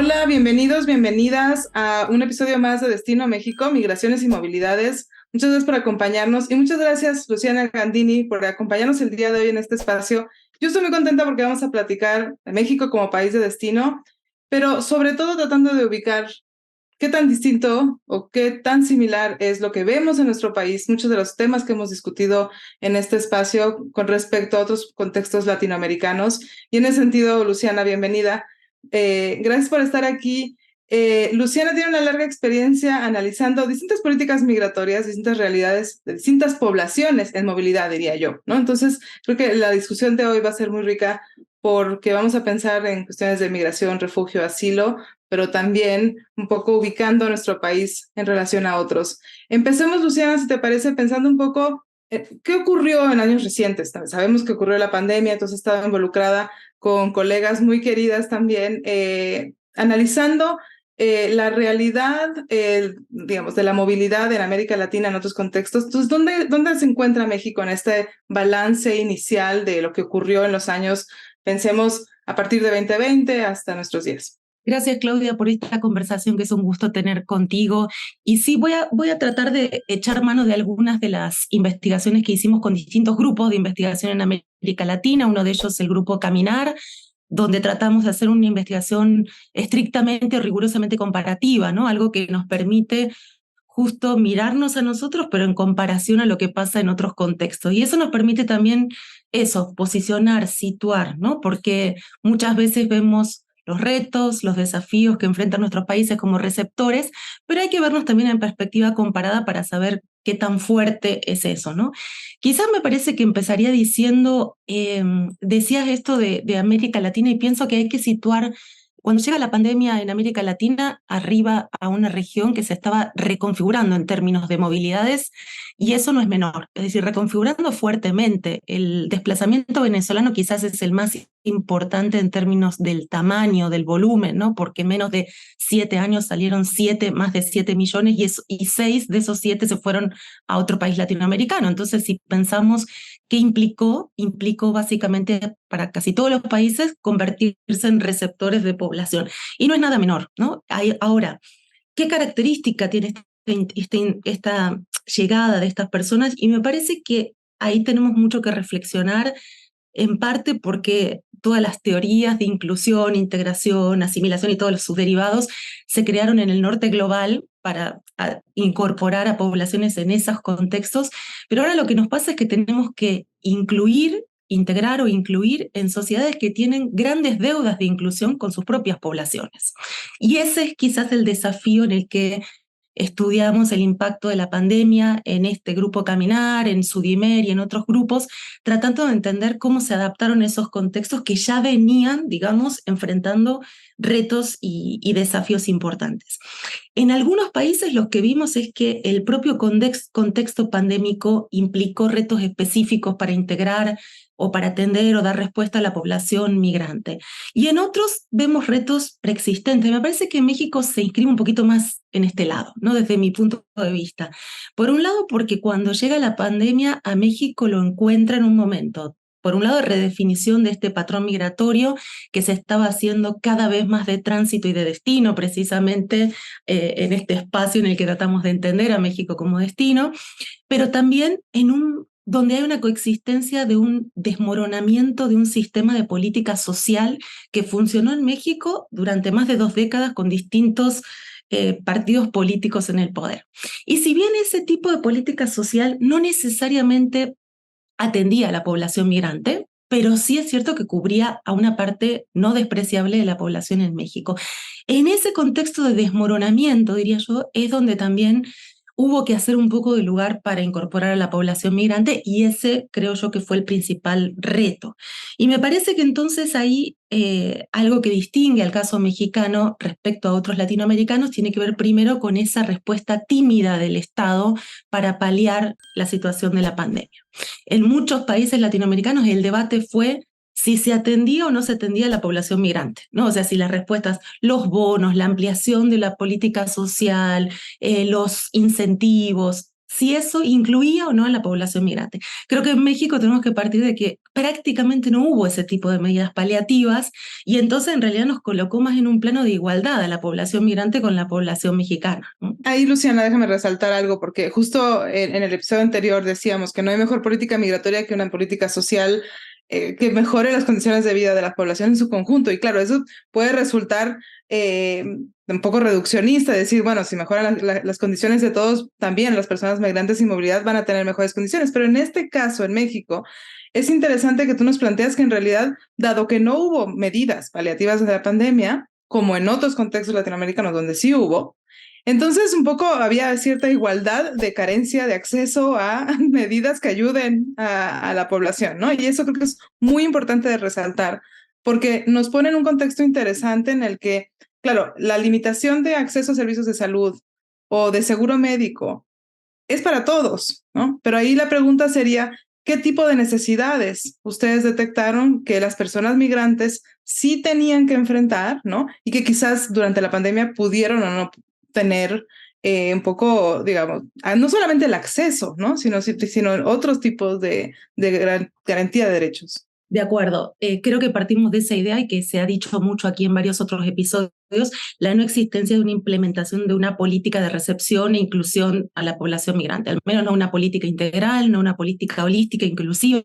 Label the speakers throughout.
Speaker 1: Hola, bienvenidos, bienvenidas a un episodio más de Destino México, Migraciones y Movilidades. Muchas gracias por acompañarnos y muchas gracias, Luciana Gandini, por acompañarnos el día de hoy en este espacio. Yo estoy muy contenta porque vamos a platicar de México como país de destino, pero sobre todo tratando de ubicar qué tan distinto o qué tan similar es lo que vemos en nuestro país, muchos de los temas que hemos discutido en este espacio con respecto a otros contextos latinoamericanos. Y en ese sentido, Luciana, bienvenida. Gracias por estar aquí. Luciana tiene una larga experiencia analizando distintas políticas migratorias, distintas realidades de distintas poblaciones en movilidad, diría yo, ¿no? Entonces, creo que la discusión de hoy va a ser muy rica porque vamos a pensar en cuestiones de migración, refugio, asilo, pero también un poco ubicando a nuestro país en relación a otros. Empecemos, Luciana, si te parece, pensando un poco qué ocurrió en años recientes. Sabemos que ocurrió la pandemia, entonces he estado involucrada con colegas muy queridas también, analizando la realidad, digamos, de la movilidad en América Latina en otros contextos. Entonces, ¿dónde se encuentra México en este balance inicial de lo que ocurrió en los años, pensemos, a partir de 2020 hasta nuestros días?
Speaker 2: Gracias, Claudia, por esta conversación que es un gusto tener contigo. Y sí, voy a tratar de echar mano de algunas de las investigaciones que hicimos con distintos grupos de investigación en América Latina. Uno de ellos, el grupo Caminar, donde tratamos de hacer una investigación estrictamente o rigurosamente comparativa, ¿no? Algo que nos permite justo mirarnos a nosotros, pero en comparación a lo que pasa en otros contextos. Y eso nos permite también eso, posicionar, situar, ¿no? Porque muchas veces vemos los retos, los desafíos que enfrentan nuestros países como receptores, pero hay que vernos también en perspectiva comparada para saber qué tan fuerte es eso, ¿no? Quizás me parece que empezaría diciendo, decías esto de América Latina y pienso que hay que situar cuando llega la pandemia en América Latina, arriba a una región que se estaba reconfigurando en términos de movilidades, y eso no es menor. Es decir, reconfigurando fuertemente. El desplazamiento venezolano quizás es el más importante en términos del tamaño, del volumen, ¿no? Porque en menos de 7 años salieron más de 7 millones, y 6 de esos 7 se fueron a otro país latinoamericano. Entonces, si pensamos qué implicó, implicó básicamente para casi todos los países convertirse en receptores de población. Y no es nada menor, ¿no? Ahora, ¿qué característica tiene esta llegada de estas personas? Y me parece que ahí tenemos mucho que reflexionar, en parte porque todas las teorías de inclusión, integración, asimilación y todos sus derivados se crearon en el norte global para incorporar a poblaciones en esos contextos, pero ahora lo que nos pasa es que tenemos que integrar o incluir en sociedades que tienen grandes deudas de inclusión con sus propias poblaciones. Y ese es quizás el desafío en el que estudiamos el impacto de la pandemia en este grupo Caminar, en Sudimer y en otros grupos, tratando de entender cómo se adaptaron esos contextos que ya venían, digamos, enfrentando retos y desafíos importantes. En algunos países lo que vimos es que el propio contexto pandémico implicó retos específicos para integrar o para atender o dar respuesta a la población migrante. Y en otros vemos retos preexistentes. Me parece que México se inscribe un poquito más en este lado, ¿no? Desde mi punto de vista. Por un lado, porque cuando llega la pandemia a México lo encuentra en un momento, por un lado, de redefinición de este patrón migratorio que se estaba haciendo cada vez más de tránsito y de destino, precisamente en este espacio en el que tratamos de entender a México como destino, pero también donde hay una coexistencia de un desmoronamiento de un sistema de política social que funcionó en México durante más de 2 décadas con distintos partidos políticos en el poder. Y si bien ese tipo de política social no necesariamente atendía a la población migrante, pero sí es cierto que cubría a una parte no despreciable de la población en México. En ese contexto de desmoronamiento, diría yo, es donde también hubo que hacer un poco de lugar para incorporar a la población migrante, y ese creo yo que fue el principal reto. Y me parece que entonces ahí algo que distingue al caso mexicano respecto a otros latinoamericanos tiene que ver primero con esa respuesta tímida del Estado para paliar la situación de la pandemia. En muchos países latinoamericanos el debate fue si se atendía o no se atendía a la población migrante, ¿no? O sea, si las respuestas, los bonos, la ampliación de la política social, los incentivos, si eso incluía o no a la población migrante. Creo que en México tenemos que partir de que prácticamente no hubo ese tipo de medidas paliativas y entonces en realidad nos colocó más en un plano de igualdad a la población migrante con la población mexicana, ¿no?
Speaker 1: Ahí, Luciana, déjame resaltar algo, porque justo en el episodio anterior decíamos que no hay mejor política migratoria que una política social que mejore las condiciones de vida de la población en su conjunto. Y claro, eso puede resultar un poco reduccionista, decir, bueno, si mejoran las condiciones de todos, también las personas migrantes sin movilidad van a tener mejores condiciones. Pero en este caso, en México, es interesante que tú nos planteas que en realidad, dado que no hubo medidas paliativas de la pandemia, como en otros contextos latinoamericanos donde sí hubo, entonces un poco había cierta igualdad de carencia de acceso a medidas que ayuden a la población, ¿no? Y eso creo que es muy importante de resaltar, porque nos pone en un contexto interesante en el que, claro, la limitación de acceso a servicios de salud o de seguro médico es para todos, ¿no? Pero ahí la pregunta sería, ¿qué tipo de necesidades ustedes detectaron que las personas migrantes sí tenían que enfrentar, ¿no? Y que quizás durante la pandemia pudieron o no tener un poco, digamos, no solamente el acceso, ¿no? Sino otros tipos de garantía de derechos.
Speaker 2: De acuerdo, creo que partimos de esa idea y que se ha dicho mucho aquí en varios otros episodios, la no existencia de una implementación de una política de recepción e inclusión a la población migrante, al menos no una política integral, no una política holística, inclusiva,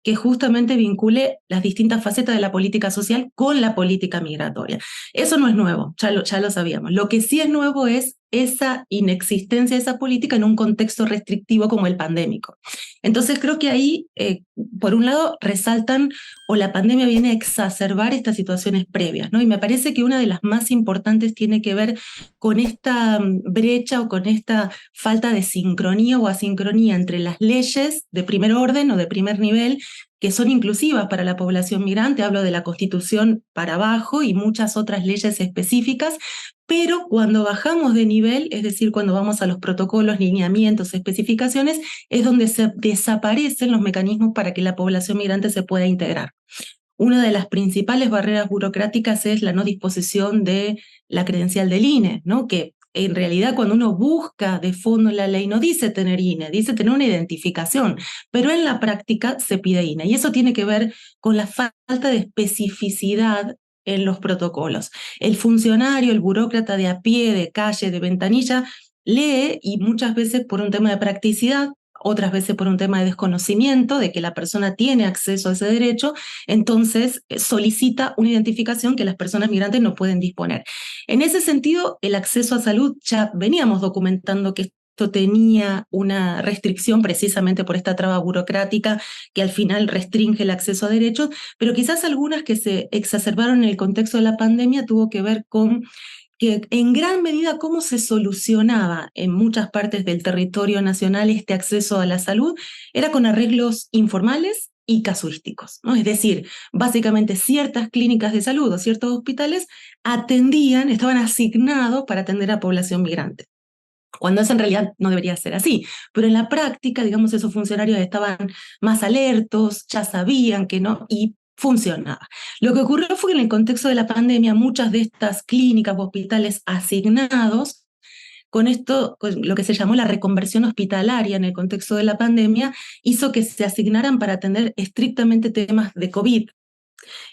Speaker 2: que justamente vincule las distintas facetas de la política social con la política migratoria. Eso no es nuevo, ya lo sabíamos. Lo que sí es nuevo es esa inexistencia de esa política en un contexto restrictivo como el pandémico. Entonces creo que ahí, por un lado, resaltan o la pandemia viene a exacerbar estas situaciones previas, ¿no? Y me parece que una de las más importantes tiene que ver con esta brecha o con esta falta de sincronía o asincronía entre las leyes de primer orden o de primer nivel que son inclusivas para la población migrante, hablo de la Constitución para abajo y muchas otras leyes específicas, pero cuando bajamos de nivel, es decir, cuando vamos a los protocolos, lineamientos, especificaciones, es donde se desaparecen los mecanismos para que la población migrante se pueda integrar. Una de las principales barreras burocráticas es la no disposición de la credencial del INE, ¿no? Que en realidad cuando uno busca de fondo la ley no dice tener INE, dice tener una identificación, pero en la práctica se pide INE. Y eso tiene que ver con la falta de especificidad en los protocolos. El funcionario, el burócrata de a pie, de calle, de ventanilla, lee y muchas veces por un tema de practicidad, otras veces por un tema de desconocimiento de que la persona tiene acceso a ese derecho, entonces solicita una identificación que las personas migrantes no pueden disponer. En ese sentido, el acceso a salud ya veníamos documentando que esto tenía una restricción precisamente por esta traba burocrática que al final restringe el acceso a derechos, pero quizás algunas que se exacerbaron en el contexto de la pandemia tuvo que ver con que en gran medida cómo se solucionaba en muchas partes del territorio nacional este acceso a la salud era con arreglos informales y casuísticos, ¿no? Es decir, básicamente ciertas clínicas de salud o ciertos hospitales estaban asignados para atender a población migrante, cuando eso en realidad no debería ser así. Pero en la práctica, digamos, esos funcionarios estaban más alertos, ya sabían que no, y funcionaba. Lo que ocurrió fue que en el contexto de la pandemia, muchas de estas clínicas o hospitales asignados, con esto, con lo que se llamó la reconversión hospitalaria en el contexto de la pandemia, hizo que se asignaran para atender estrictamente temas de COVID.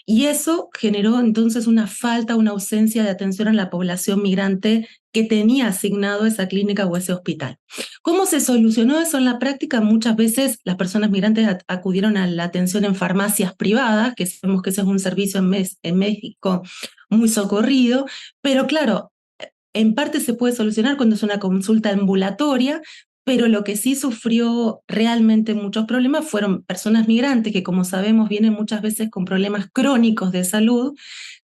Speaker 2: Y eso generó entonces una falta, una ausencia de atención a la población migrante que tenía asignado esa clínica o ese hospital. ¿Cómo se solucionó eso en la práctica? Muchas veces las personas migrantes acudieron a la atención en farmacias privadas, que sabemos que ese es un servicio en México muy socorrido, pero claro, en parte se puede solucionar cuando es una consulta ambulatoria, pero lo que sí sufrió realmente muchos problemas fueron personas migrantes que, como sabemos, vienen muchas veces con problemas crónicos de salud,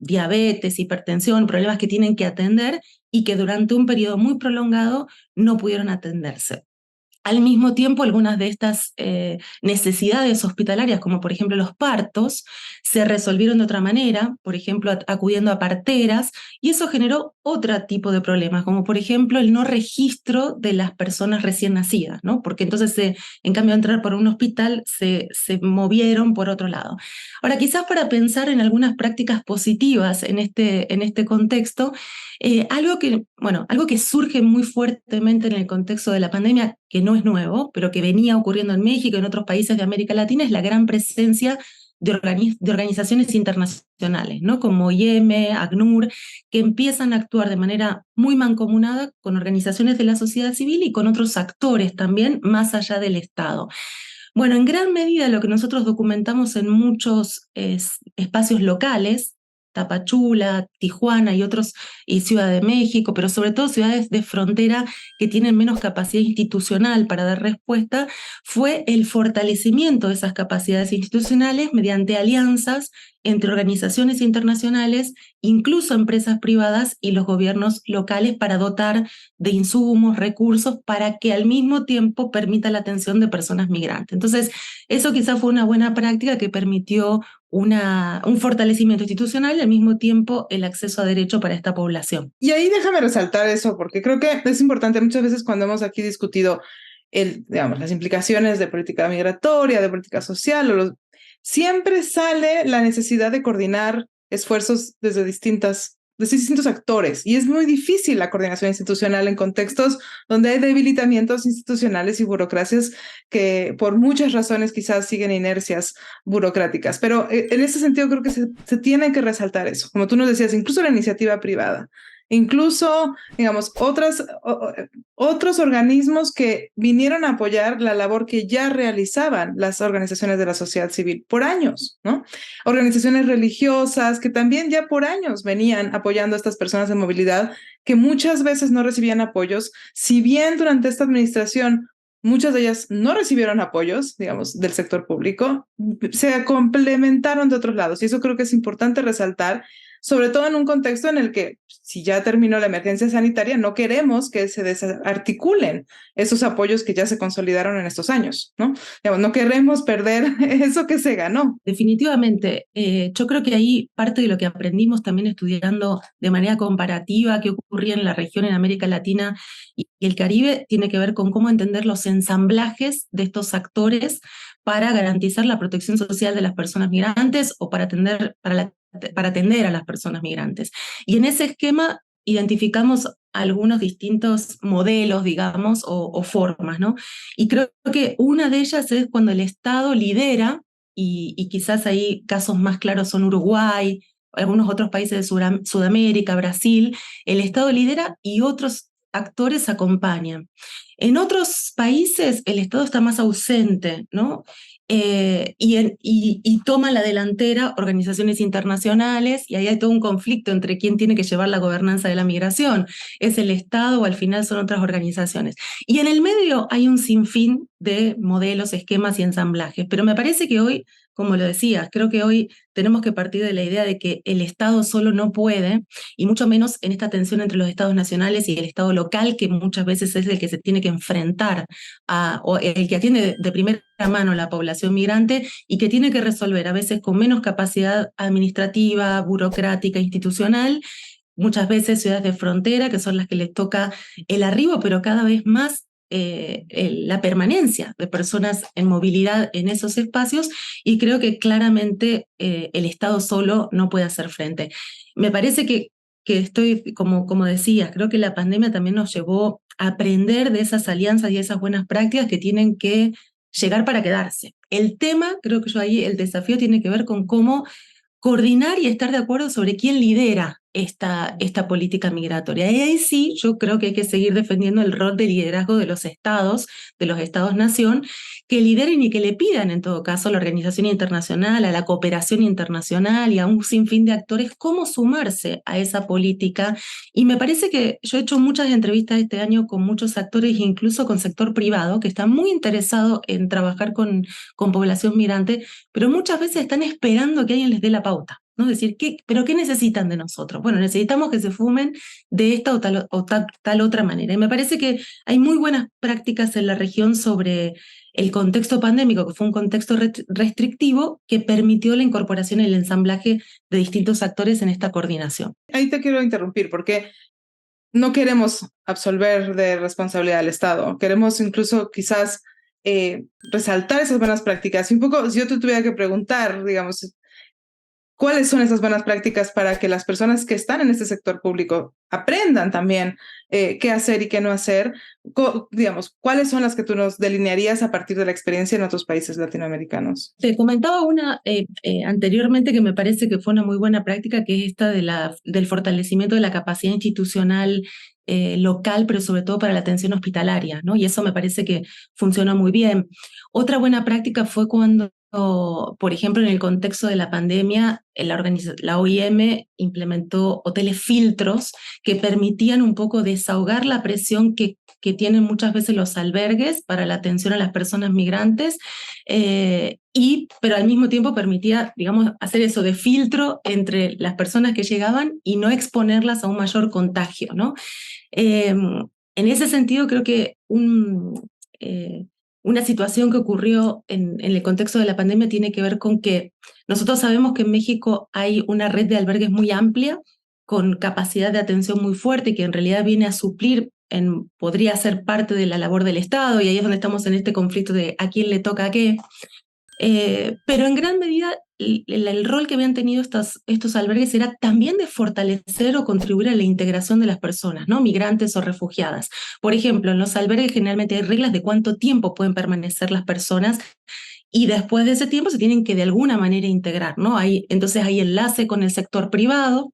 Speaker 2: diabetes, hipertensión, problemas que tienen que atender y que durante un periodo muy prolongado no pudieron atenderse. Al mismo tiempo, algunas de estas necesidades hospitalarias, como por ejemplo los partos, se resolvieron de otra manera, por ejemplo, acudiendo a parteras, y eso generó otro tipo de problemas, como por ejemplo el no registro de las personas recién nacidas, ¿no? Porque entonces, en cambio de entrar por un hospital, se movieron por otro lado. Ahora, quizás para pensar en algunas prácticas positivas en este contexto, algo que surge muy fuertemente en el contexto de la pandemia, que no es nuevo, pero que venía ocurriendo en México y en otros países de América Latina, es la gran presencia de organizaciones internacionales, ¿no? Como IEM, ACNUR, que empiezan a actuar de manera muy mancomunada con organizaciones de la sociedad civil y con otros actores también, más allá del Estado. Bueno, en gran medida lo que nosotros documentamos en muchos espacios locales, Tapachula, Tijuana y otros, y Ciudad de México, pero sobre todo ciudades de frontera que tienen menos capacidad institucional para dar respuesta, fue el fortalecimiento de esas capacidades institucionales mediante alianzas entre organizaciones internacionales, incluso empresas privadas y los gobiernos locales para dotar de insumos, recursos, para que al mismo tiempo permita la atención de personas migrantes. Entonces, eso quizás fue una buena práctica que permitió un fortalecimiento institucional y al mismo tiempo el acceso a derecho para esta población.
Speaker 1: Y ahí déjame resaltar eso, porque creo que es importante. Muchas veces cuando hemos aquí discutido digamos, las implicaciones de política migratoria, de política social, siempre sale la necesidad de coordinar esfuerzos desde distintos actores. Y es muy difícil la coordinación institucional en contextos donde hay debilitamientos institucionales y burocracias que por muchas razones quizás siguen inercias burocráticas. Pero en ese sentido creo que se tiene que resaltar eso. Como tú nos decías, incluso la iniciativa privada. Incluso, digamos, otros organismos que vinieron a apoyar la labor que ya realizaban las organizaciones de la sociedad civil por años, ¿no? Organizaciones religiosas que también ya por años venían apoyando a estas personas en movilidad, que muchas veces no recibían apoyos, si bien durante esta administración muchas de ellas no recibieron apoyos, digamos, del sector público, se complementaron de otros lados. Y eso creo que es importante resaltar, sobre todo en un contexto en el que, si ya terminó la emergencia sanitaria, no queremos que se desarticulen esos apoyos que ya se consolidaron en estos años, ¿no? Digamos, no queremos perder eso que se ganó.
Speaker 2: Definitivamente, yo creo que ahí parte de lo que aprendimos también estudiando de manera comparativa qué ocurría en la región, en América Latina y el Caribe, tiene que ver con cómo entender los ensamblajes de estos actores para garantizar la protección social de las personas migrantes o para atender a las personas migrantes. Y en ese esquema identificamos algunos distintos modelos, digamos, o formas, ¿no? Y creo que una de ellas es cuando el Estado lidera, y quizás ahí casos más claros son Uruguay, algunos otros países de Sudamérica, Brasil, el Estado lidera y otros actores acompañan. En otros países el Estado está más ausente, ¿no? Y toma la delantera organizaciones internacionales y ahí hay todo un conflicto entre quién tiene que llevar la gobernanza de la migración. ¿Es el Estado o al final son otras organizaciones? Y en el medio hay un sinfín de modelos, esquemas y ensamblajes. Pero me parece que hoy, como lo decías, creo que hoy tenemos que partir de la idea de que el Estado solo no puede, y mucho menos en esta tensión entre los Estados nacionales y el Estado local, que muchas veces es el que se tiene que enfrentar o el que atiende de primera mano a la población migrante y que tiene que resolver a veces con menos capacidad administrativa, burocrática, institucional, muchas veces ciudades de frontera, que son las que les toca el arribo, pero cada vez más la permanencia de personas en movilidad en esos espacios, y creo que claramente el Estado solo no puede hacer frente. Me parece que estoy, como decías, creo que la pandemia también nos llevó a aprender de esas alianzas y esas buenas prácticas que tienen que llegar para quedarse. El tema, creo que yo ahí, el desafío tiene que ver con cómo coordinar y estar de acuerdo sobre quién lidera esta política migratoria. Y ahí sí, yo creo que hay que seguir defendiendo el rol de liderazgo de los estados-nación, que lideren y que le pidan, en todo caso, a la organización internacional, a la cooperación internacional y a un sinfín de actores cómo sumarse a esa política. Y me parece que yo he hecho muchas entrevistas este año con muchos actores, incluso con sector privado, que están muy interesados en trabajar con población migrante, pero muchas veces están esperando que alguien les dé la pauta, ¿no? Es decir, ¿pero qué necesitan de nosotros? Bueno, necesitamos que se fumen de esta tal otra manera. Y me parece que hay muy buenas prácticas en la región sobre el contexto pandémico, que fue un contexto restrictivo que permitió la incorporación y el ensamblaje de distintos actores en esta coordinación.
Speaker 1: Ahí te quiero interrumpir porque no queremos absolver de responsabilidad al Estado. Queremos incluso quizás resaltar esas buenas prácticas. Y un poco, si yo te tuviera que preguntar, digamos, cuáles son esas buenas prácticas para que las personas que están en este sector público aprendan también qué hacer y qué no hacer. Digamos, ¿cuáles son las que tú nos delinearías a partir de la experiencia en otros países latinoamericanos?
Speaker 2: Te comentaba una anteriormente que me parece que fue una muy buena práctica, que es esta del fortalecimiento de la capacidad institucional local, pero sobre todo para la atención hospitalaria, ¿no? Y eso me parece que funciona muy bien. Otra buena práctica fue cuando, por ejemplo, en el contexto de la pandemia, la OIM implementó hoteles filtros que permitían un poco desahogar la presión que tienen muchas veces los albergues para la atención a las personas migrantes, pero al mismo tiempo permitía, digamos, hacer eso de filtro entre las personas que llegaban y no exponerlas a un mayor contagio, ¿no? En ese sentido, creo que una situación que ocurrió en el contexto de la pandemia tiene que ver con que nosotros sabemos que en México hay una red de albergues muy amplia, con capacidad de atención muy fuerte, que en realidad viene a suplir, podría ser parte de la labor del Estado, y ahí es donde estamos en este conflicto de a quién le toca qué. Pero en gran medida el rol que habían tenido estos albergues era también de fortalecer o contribuir a la integración de las personas, ¿no? Migrantes o refugiadas. Por ejemplo, en los albergues generalmente hay reglas de cuánto tiempo pueden permanecer las personas, y después de ese tiempo se tienen que de alguna manera integrar, ¿no? Entonces hay enlace con el sector privado,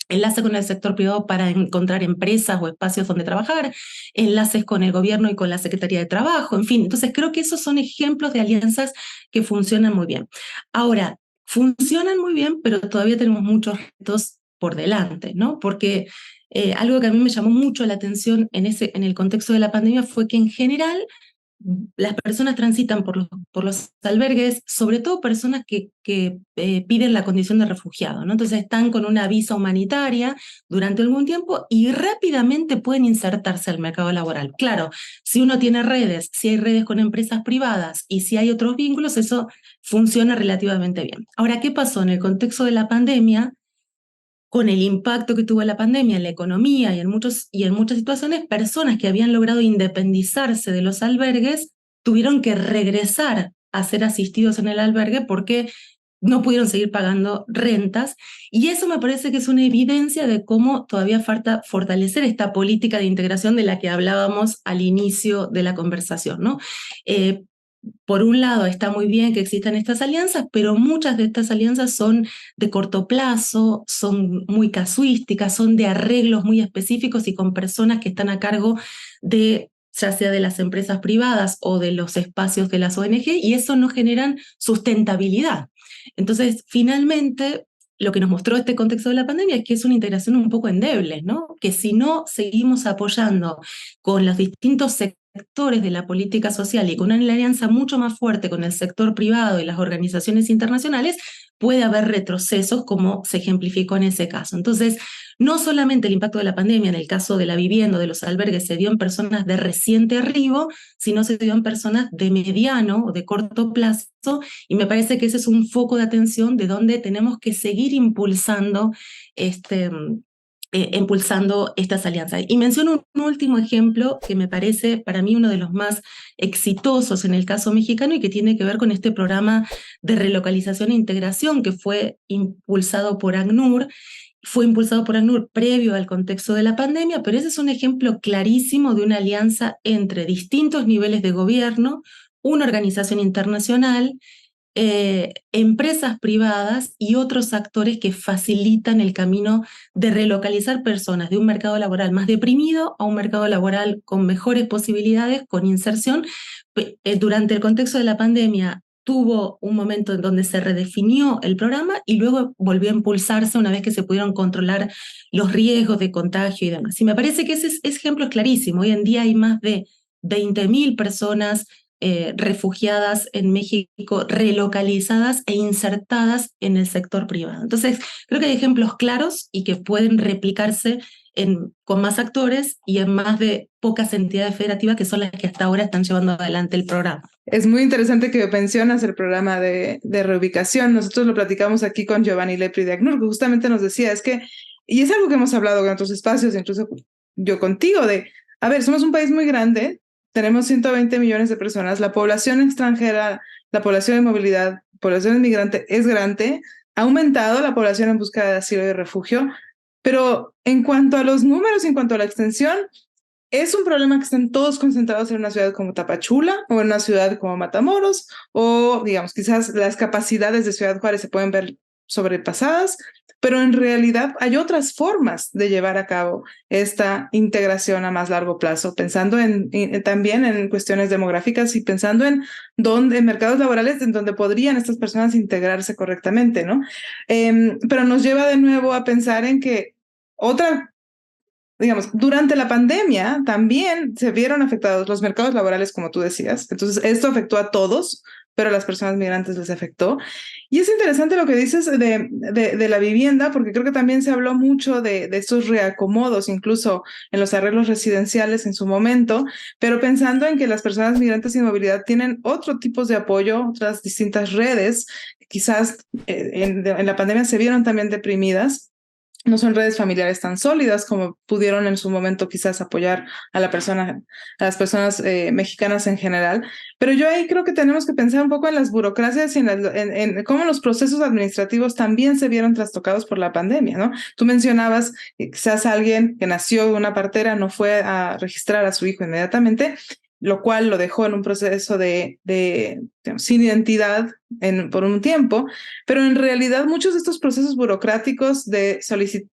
Speaker 2: enlace con el sector privado para encontrar empresas o espacios donde trabajar, enlaces con el gobierno y con la Secretaría de Trabajo, en fin. Entonces creo que esos son ejemplos de alianzas que funcionan muy bien. Ahora, funcionan muy bien, pero todavía tenemos muchos retos por delante, ¿no? Porque algo que a mí me llamó mucho la atención en el contexto de la pandemia fue que en general las personas transitan por los albergues, sobre todo personas que piden la condición de refugiado, ¿no? Entonces están con una visa humanitaria durante algún tiempo y rápidamente pueden insertarse al mercado laboral. Claro, si uno tiene redes, si hay redes con empresas privadas y si hay otros vínculos, eso funciona relativamente bien. Ahora, ¿qué pasó? En el contexto de la pandemia, con el impacto que tuvo la pandemia en la economía y en muchas situaciones, personas que habían logrado independizarse de los albergues tuvieron que regresar a ser asistidos en el albergue porque no pudieron seguir pagando rentas, y eso me parece que es una evidencia de cómo todavía falta fortalecer esta política de integración de la que hablábamos al inicio de la conversación, ¿no? Por un lado, está muy bien que existan estas alianzas, pero muchas de estas alianzas son de corto plazo, son muy casuísticas, son de arreglos muy específicos y con personas que están a cargo de, ya sea de las empresas privadas o de los espacios de las ONG, y eso no generan sustentabilidad. Entonces, finalmente, lo que nos mostró este contexto de la pandemia es que es una integración un poco endeble, ¿no? Que si no seguimos apoyando con los distintos sectores de la política social y con una alianza mucho más fuerte con el sector privado y las organizaciones internacionales, puede haber retrocesos, como se ejemplificó en ese caso. Entonces, no solamente el impacto de la pandemia en el caso de la vivienda, de los albergues, se dio en personas de reciente arribo, sino se dio en personas de mediano o de corto plazo, y me parece que ese es un foco de atención de donde tenemos que seguir impulsando estas alianzas. Y menciono un último ejemplo que me parece para mí uno de los más exitosos en el caso mexicano y que tiene que ver con este programa de relocalización e integración que fue impulsado por ACNUR. Fue impulsado por ACNUR previo al contexto de la pandemia, pero ese es un ejemplo clarísimo de una alianza entre distintos niveles de gobierno, una organización internacional, empresas privadas y otros actores que facilitan el camino de relocalizar personas de un mercado laboral más deprimido a un mercado laboral con mejores posibilidades, con inserción. Durante el contexto de la pandemia tuvo un momento en donde se redefinió el programa y luego volvió a impulsarse una vez que se pudieron controlar los riesgos de contagio y demás. Y me parece que ese ejemplo es clarísimo. Hoy en día hay más de 20.000 personas refugiadas en México, relocalizadas e insertadas en el sector privado. Entonces, creo que hay ejemplos claros y que pueden replicarse con más actores y en más de pocas entidades federativas que son las que hasta ahora están llevando adelante el programa.
Speaker 1: Es muy interesante que mencionas el programa de reubicación. Nosotros lo platicamos aquí con Giovanni Lepri de ACNUR, que justamente nos decía, y es algo que hemos hablado en otros espacios, incluso yo contigo, a ver, somos un país muy grande, tenemos 120 millones de personas, la población extranjera, la población de movilidad, población inmigrante es grande, ha aumentado la población en búsqueda de asilo y refugio, pero en cuanto a los números, en cuanto a la extensión, es un problema que están todos concentrados en una ciudad como Tapachula o en una ciudad como Matamoros, o digamos, quizás las capacidades de Ciudad Juárez se pueden ver sobrepasadas, pero en realidad hay otras formas de llevar a cabo esta integración a más largo plazo, pensando también en cuestiones demográficas y pensando en mercados laborales en donde podrían estas personas integrarse correctamente, ¿no? Pero nos lleva de nuevo a pensar en que otra digamos, durante la pandemia también se vieron afectados los mercados laborales, como tú decías. Entonces, esto afectó a todos, pero a las personas migrantes les afectó. Y es interesante lo que dices de la vivienda, porque creo que también se habló mucho de estos reacomodos, incluso en los arreglos residenciales en su momento, pero pensando en que las personas migrantes sin movilidad tienen otro tipo de apoyo, otras distintas redes, quizás en la pandemia se vieron también deprimidas. No son redes familiares tan sólidas como pudieron en su momento quizás apoyar a las personas mexicanas en general. Pero yo ahí creo que tenemos que pensar un poco en las burocracias y en cómo los procesos administrativos también se vieron trastocados por la pandemia, ¿no? Tú mencionabas que quizás alguien que nació de una partera no fue a registrar a su hijo inmediatamente, lo cual lo dejó en un proceso digamos, sin identidad por un tiempo, pero en realidad muchos de estos procesos burocráticos de solicitud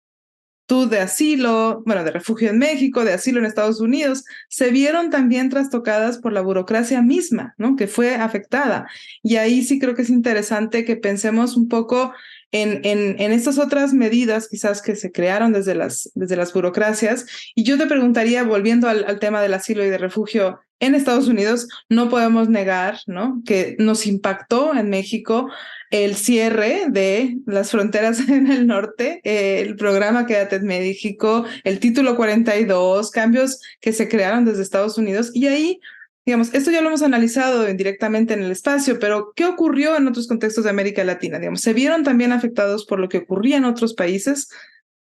Speaker 1: de asilo, bueno, de refugio en México, de asilo en Estados Unidos, se vieron también trastocadas por la burocracia misma, ¿no? Que fue afectada. Y ahí sí creo que es interesante que pensemos un poco en estas otras medidas quizás que se crearon desde las burocracias. Y yo te preguntaría, volviendo al tema del asilo y de refugio en Estados Unidos, no podemos negar, ¿no? Que nos impactó en México el cierre de las fronteras en el norte, el programa Quédate en México, el título 42, cambios que se crearon desde Estados Unidos. Y ahí, digamos, esto ya lo hemos analizado indirectamente en el espacio, pero ¿qué ocurrió en otros contextos de América Latina? Digamos, ¿se vieron también afectados por lo que ocurría en otros países?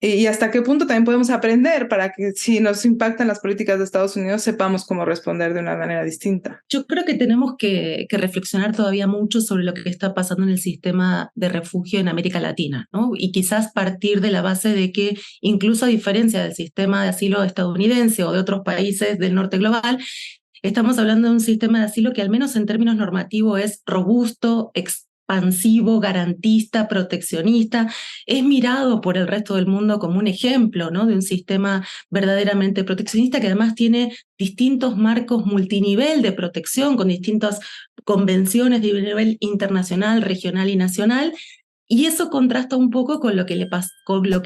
Speaker 1: Y hasta qué punto también podemos aprender para que si nos impactan las políticas de Estados Unidos sepamos cómo responder de una manera distinta.
Speaker 2: Yo creo que tenemos que reflexionar todavía mucho sobre lo que está pasando en el sistema de refugio en América Latina, ¿no? Y quizás partir de la base de que, incluso a diferencia del sistema de asilo estadounidense o de otros países del norte global, estamos hablando de un sistema de asilo que al menos en términos normativos es robusto, expansivo, garantista, proteccionista, es mirado por el resto del mundo como un ejemplo, ¿no? De un sistema verdaderamente proteccionista que además tiene distintos marcos multinivel de protección con distintas convenciones de nivel internacional, regional y nacional. Y eso contrasta un poco con lo que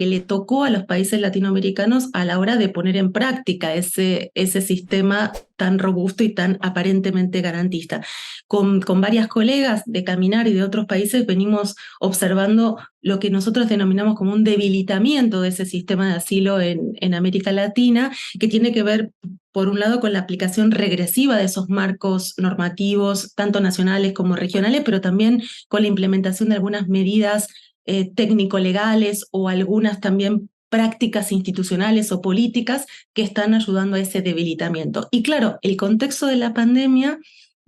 Speaker 2: le tocó a los países latinoamericanos a la hora de poner en práctica ese sistema tan robusto y tan aparentemente garantista. Con varias colegas de Caminar y de otros países venimos observando lo que nosotros denominamos como un debilitamiento de ese sistema de asilo en América Latina, que tiene que ver, por un lado, con la aplicación regresiva de esos marcos normativos, tanto nacionales como regionales, pero también con la implementación de algunas medidas técnico-legales o algunas también prácticas institucionales o políticas que están ayudando a ese debilitamiento. Y claro, el contexto de la pandemia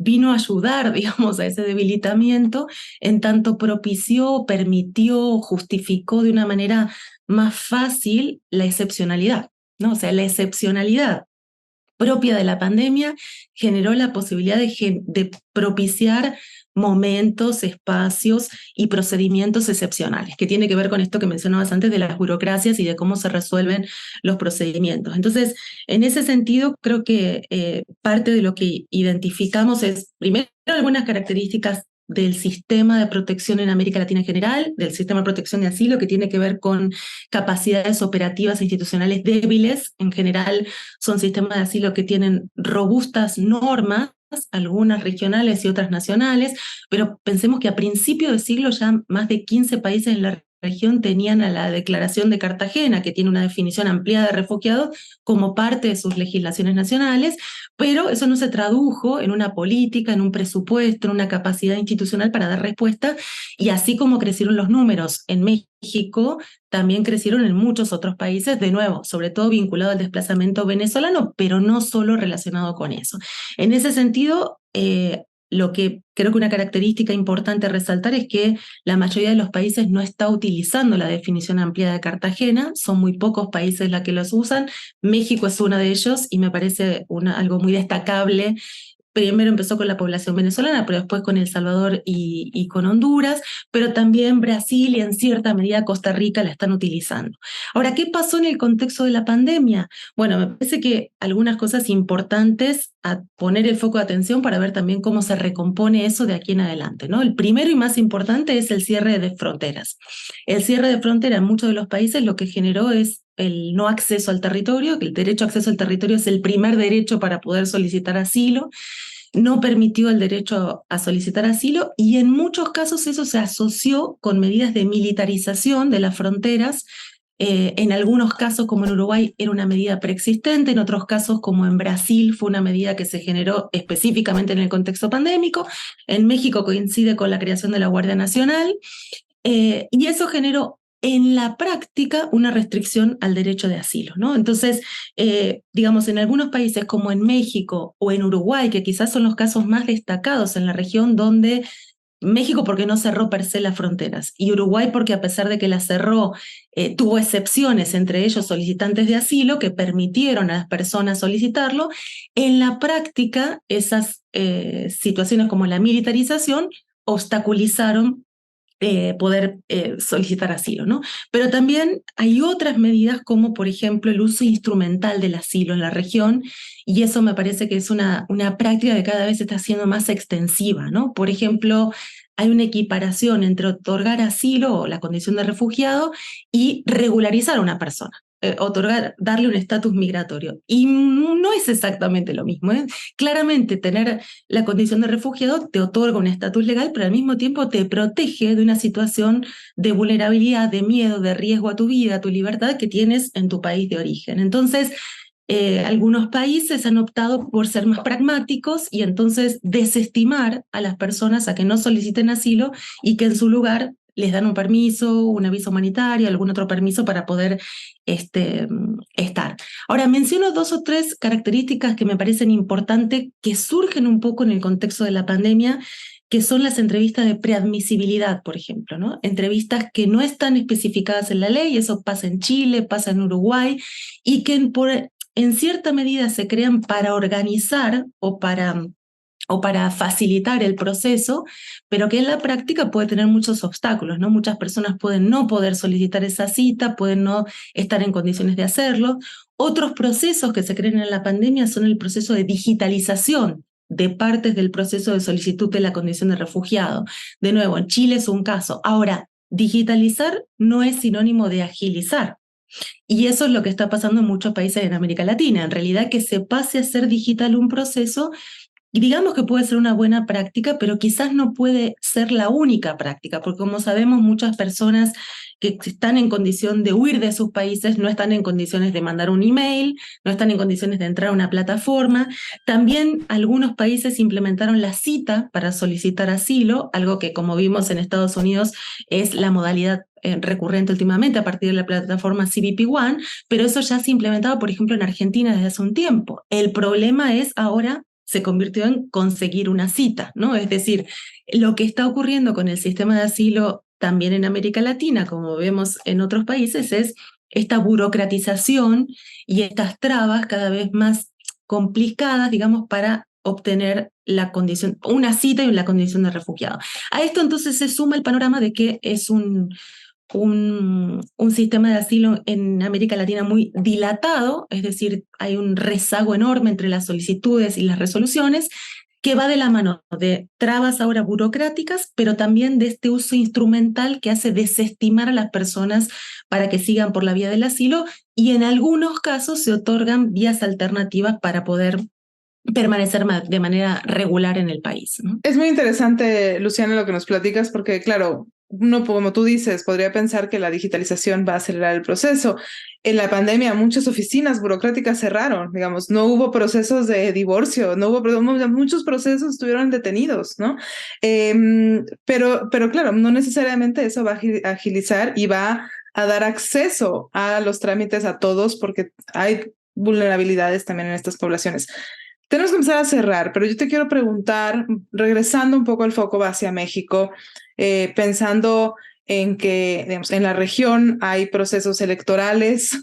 Speaker 2: vino a ayudar, digamos, a ese debilitamiento, en tanto propició, permitió, justificó de una manera más fácil la excepcionalidad, ¿no? O sea, la excepcionalidad propia de la pandemia generó la posibilidad de propiciar momentos, espacios y procedimientos excepcionales, que tiene que ver con esto que mencionabas antes de las burocracias y de cómo se resuelven los procedimientos. Entonces, en ese sentido, creo que parte de lo que identificamos es, primero, algunas características del sistema de protección en América Latina en general, del sistema de protección de asilo, que tiene que ver con capacidades operativas e institucionales débiles. En general, son sistemas de asilo que tienen robustas normas, algunas regionales y otras nacionales, pero pensemos que a principios de siglo ya más de 15 países en la región tenían a la Declaración de Cartagena, que tiene una definición ampliada de refugiados como parte de sus legislaciones nacionales, pero eso no se tradujo en una política, en un presupuesto, en una capacidad institucional para dar respuesta, y así como crecieron los números en México, también crecieron en muchos otros países, de nuevo, sobre todo vinculado al desplazamiento venezolano, pero no solo relacionado con eso. En ese sentido, lo que creo que una característica importante a resaltar es que la mayoría de los países no está utilizando la definición ampliada de Cartagena, son muy pocos países los que los usan, México es uno de ellos y me parece algo muy destacable. Primero empezó con la población venezolana, pero después con El Salvador y con Honduras, pero también Brasil y en cierta medida Costa Rica la están utilizando. Ahora, ¿qué pasó en el contexto de la pandemia? Bueno, me parece que algunas cosas importantes a poner el foco de atención para ver también cómo se recompone eso de aquí en adelante, ¿no? El primero y más importante es el cierre de fronteras. El cierre de fronteras en muchos de los países lo que generó es el no acceso al territorio, que el derecho a acceso al territorio es el primer derecho para poder solicitar asilo, no permitió el derecho a solicitar asilo y en muchos casos eso se asoció con medidas de militarización de las fronteras. En algunos casos, como en Uruguay, era una medida preexistente, en otros casos, como en Brasil, fue una medida que se generó específicamente en el contexto pandémico, en México coincide con la creación de la Guardia Nacional, y eso generó en la práctica una restricción al derecho de asilo, ¿no? Entonces, digamos, en algunos países como en México o en Uruguay, que quizás son los casos más destacados en la región donde México porque no cerró per se las fronteras y Uruguay porque a pesar de que las cerró, tuvo excepciones, entre ellos solicitantes de asilo, que permitieron a las personas solicitarlo. En la práctica, esas situaciones como la militarización obstaculizaron poder solicitar asilo, ¿no? Pero también hay otras medidas como, por ejemplo, el uso instrumental del asilo en la región, y eso me parece que es una práctica que cada vez se está haciendo más extensiva, ¿no? Por ejemplo, hay una equiparación entre otorgar asilo o la condición de refugiado y regularizar a una persona. Darle un estatus migratorio. Y no es exactamente lo mismo, ¿eh? Claramente tener la condición de refugiado te otorga un estatus legal, pero al mismo tiempo te protege de una situación de vulnerabilidad, de miedo, de riesgo a tu vida, a tu libertad que tienes en tu país de origen. Entonces, algunos países han optado por ser más pragmáticos y entonces desestimar a las personas a que no soliciten asilo y que en su lugar les dan un permiso, un aviso humanitario, algún otro permiso para poder estar. Ahora, menciono 2 o 3 características que me parecen importantes, que surgen un poco en el contexto de la pandemia, que son las entrevistas de preadmisibilidad, por ejemplo, ¿no? Entrevistas que no están especificadas en la ley, eso pasa en Chile, pasa en Uruguay, y que en cierta medida se crean para organizar o para facilitar el proceso, pero que en la práctica puede tener muchos obstáculos, ¿no? Muchas personas pueden no poder solicitar esa cita, pueden no estar en condiciones de hacerlo. Otros procesos que se crean en la pandemia son el proceso de digitalización de partes del proceso de solicitud de la condición de refugiado. De nuevo, en Chile es un caso. Ahora, digitalizar no es sinónimo de agilizar. Y eso es lo que está pasando en muchos países en América Latina. En realidad, que se pase a ser digital un proceso, y digamos que puede ser una buena práctica, pero quizás no puede ser la única práctica, porque como sabemos, muchas personas que están en condición de huir de sus países no están en condiciones de mandar un email, no están en condiciones de entrar a una plataforma. También algunos países implementaron la cita para solicitar asilo, algo que, como vimos en Estados Unidos, es la modalidad recurrente últimamente a partir de la plataforma CBP One, pero eso ya se ha implementado, por ejemplo, en Argentina desde hace un tiempo. El problema es ahora se convirtió en conseguir una cita, ¿no? Es decir, lo que está ocurriendo con el sistema de asilo también en América Latina, como vemos en otros países, es esta burocratización y estas trabas cada vez más complicadas, digamos, para obtener la condición, una cita y la condición de refugiado. A esto entonces se suma el panorama de que es un sistema de asilo en América Latina muy dilatado, es decir, hay un rezago enorme entre las solicitudes y las resoluciones, que va de la mano de trabas ahora burocráticas, pero también de este uso instrumental que hace desestimar a las personas para que sigan por la vía del asilo, y en algunos casos se otorgan vías alternativas para poder permanecer de manera regular en el país, ¿no?
Speaker 1: Es muy interesante, Luciana, lo que nos platicas, porque claro, uno, como tú dices, podría pensar que la digitalización va a acelerar el proceso. En la pandemia, muchas oficinas burocráticas cerraron, digamos, no hubo procesos de divorcio, muchos procesos estuvieron detenidos, ¿no? Pero claro, no necesariamente eso va a agilizar y va a dar acceso a los trámites a todos, porque hay vulnerabilidades también en estas poblaciones. Tenemos que empezar a cerrar, pero yo te quiero preguntar, regresando un poco al foco hacia México, pensando en que, digamos, en la región hay procesos electorales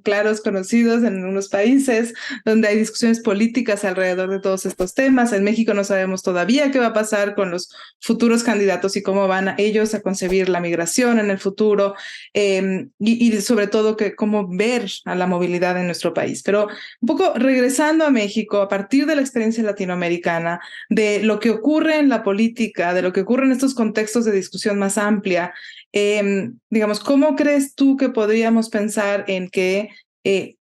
Speaker 1: claros, conocidos en unos países, donde hay discusiones políticas alrededor de todos estos temas. En México no sabemos todavía qué va a pasar con los futuros candidatos y cómo van ellos a concebir la migración en el futuro, y sobre todo que cómo ver a la movilidad en nuestro país. Pero un poco regresando a México, a partir de la experiencia latinoamericana, de lo que ocurre en la política, de lo que ocurre en estos contextos de discusión más amplia, digamos, ¿cómo crees tú que podríamos pensar en que,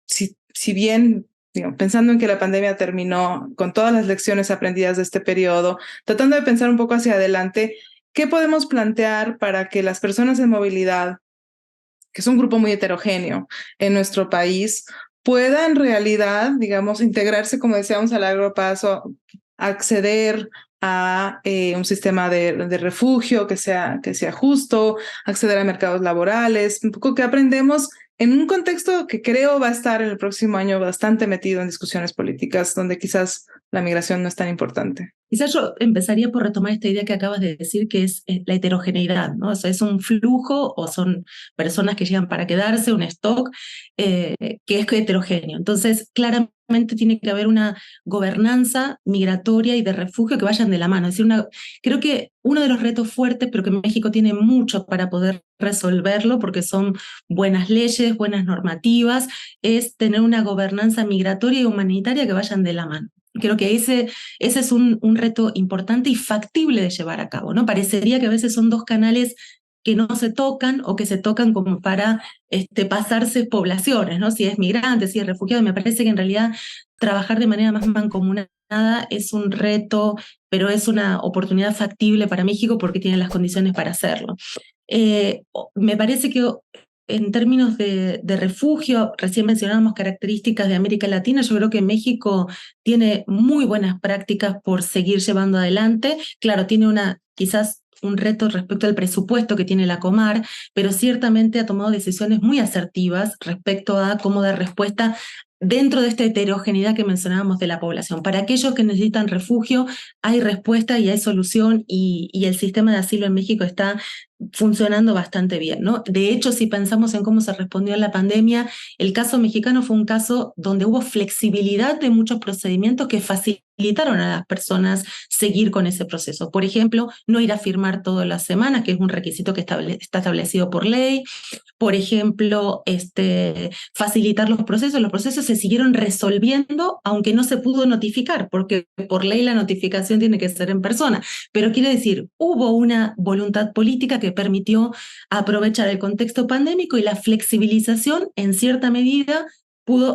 Speaker 1: si bien, digamos, pensando en que la pandemia terminó con todas las lecciones aprendidas de este periodo, tratando de pensar un poco hacia adelante, ¿qué podemos plantear para que las personas en movilidad, que es un grupo muy heterogéneo en nuestro país, pueda en realidad, digamos, integrarse, como decíamos, al largo paso, acceder a un sistema de refugio que sea justo, acceder a mercados laborales, un poco que aprendemos en un contexto que creo va a estar en el próximo año bastante metido en discusiones políticas, donde quizás la migración no es tan importante?
Speaker 2: Quizás yo empezaría por retomar esta idea que acabas de decir, que es la heterogeneidad, ¿no? O sea, es un flujo o son personas que llegan para quedarse, un stock que es heterogéneo. Entonces, claramente tiene que haber una gobernanza migratoria y de refugio que vayan de la mano. Es decir, creo que uno de los retos fuertes, pero que México tiene mucho para poder resolverlo, porque son buenas leyes, buenas normativas, es tener una gobernanza migratoria y humanitaria que vayan de la mano. Creo que ese es un reto importante y factible de llevar a cabo, ¿no? Parecería que a veces son dos canales que no se tocan o que se tocan como para pasarse poblaciones, ¿no? Si es migrante, si es refugiado, me parece que en realidad trabajar de manera más mancomunada es un reto, pero es una oportunidad factible para México porque tiene las condiciones para hacerlo. Me parece que en términos de refugio, recién mencionábamos características de América Latina, yo creo que México tiene muy buenas prácticas por seguir llevando adelante. Claro, tiene quizás un reto respecto al presupuesto que tiene la Comar, pero ciertamente ha tomado decisiones muy asertivas respecto a cómo dar respuesta dentro de esta heterogeneidad que mencionábamos de la población. Para aquellos que necesitan refugio, hay respuesta y hay solución, y el sistema de asilo en México está funcionando bastante bien, ¿no? De hecho, si pensamos en cómo se respondió a la pandemia, el caso mexicano fue un caso donde hubo flexibilidad de muchos procedimientos que facilitaron a las personas seguir con ese proceso. Por ejemplo, no ir a firmar todas las semanas, que es un requisito que está establecido por ley. Por ejemplo, facilitar los procesos se siguieron resolviendo, aunque no se pudo notificar, porque por ley la notificación tiene que ser en persona. Pero quiere decir, hubo una voluntad política que permitió aprovechar el contexto pandémico, y la flexibilización, en cierta medida,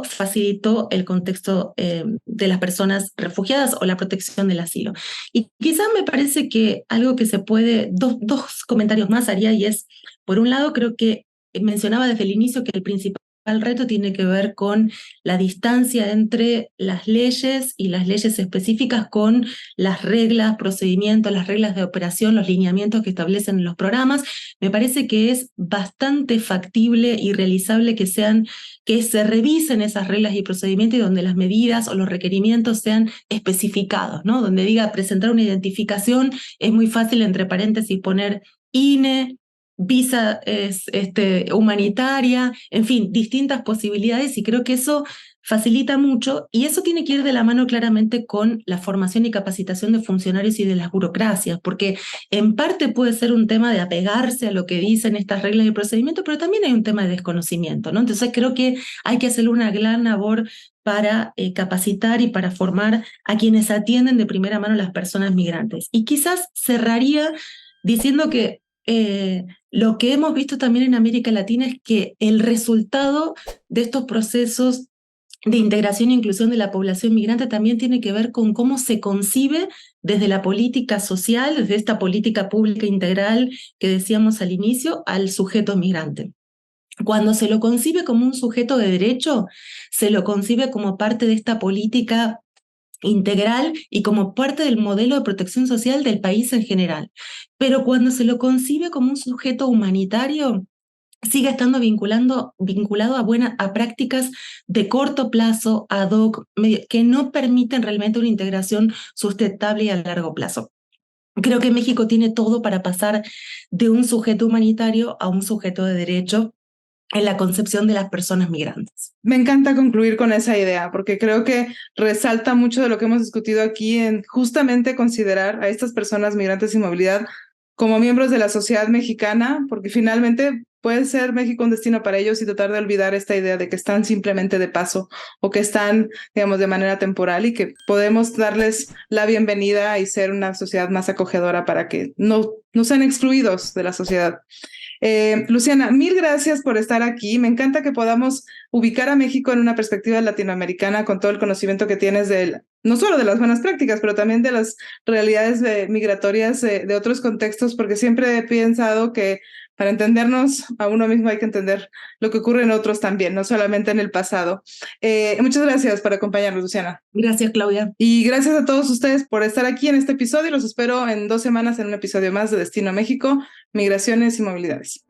Speaker 2: facilitó el contexto de las personas refugiadas o la protección del asilo. Y quizás me parece que algo que se puede, dos comentarios más haría, y es, por un lado, creo que mencionaba desde el inicio que el principal reto tiene que ver con la distancia entre las leyes y las leyes específicas con las reglas, procedimientos, las reglas de operación, los lineamientos que establecen los programas. Me parece que es bastante factible y realizable que se revisen esas reglas y procedimientos, y donde las medidas o los requerimientos sean especificados, ¿no? Donde diga presentar una identificación, es muy fácil entre paréntesis poner INE, visa humanitaria, en fin, distintas posibilidades, y creo que eso facilita mucho, y eso tiene que ir de la mano claramente con la formación y capacitación de funcionarios y de las burocracias, porque en parte puede ser un tema de apegarse a lo que dicen estas reglas y procedimientos, pero también hay un tema de desconocimiento, ¿no? Entonces creo que hay que hacer una gran labor para capacitar y para formar a quienes atienden de primera mano a las personas migrantes. Y quizás cerraría diciendo que lo que hemos visto también en América Latina es que el resultado de estos procesos de integración e inclusión de la población migrante también tiene que ver con cómo se concibe desde la política social, desde esta política pública integral que decíamos al inicio, al sujeto migrante. Cuando se lo concibe como un sujeto de derecho, se lo concibe como parte de esta política integral y como parte del modelo de protección social del país en general. Pero cuando se lo concibe como un sujeto humanitario, siga estando vinculado a prácticas de corto plazo, ad hoc, que no permiten realmente una integración sustentable y a largo plazo. Creo que México tiene todo para pasar de un sujeto humanitario a un sujeto de derecho en la concepción de las personas migrantes.
Speaker 1: Me encanta concluir con esa idea, porque creo que resalta mucho de lo que hemos discutido aquí en justamente considerar a estas personas migrantes sin movilidad como miembros de la sociedad mexicana, porque finalmente puede ser México un destino para ellos y tratar de olvidar esta idea de que están simplemente de paso o que están, digamos, de manera temporal y que podemos darles la bienvenida y ser una sociedad más acogedora para que no sean excluidos de la sociedad. Luciana, mil gracias por estar aquí. Me encanta que podamos ubicar a México en una perspectiva latinoamericana con todo el conocimiento que tienes no solo de las buenas prácticas, pero también de las realidades migratorias de otros contextos, porque siempre he pensado que para entendernos a uno mismo hay que entender lo que ocurre en otros también, no solamente en el pasado. Muchas gracias por acompañarnos, Luciana.
Speaker 2: Gracias, Claudia.
Speaker 1: Y gracias a todos ustedes por estar aquí en este episodio. Los espero en 2 semanas en un episodio más de Destino México, Migraciones y Movilidades.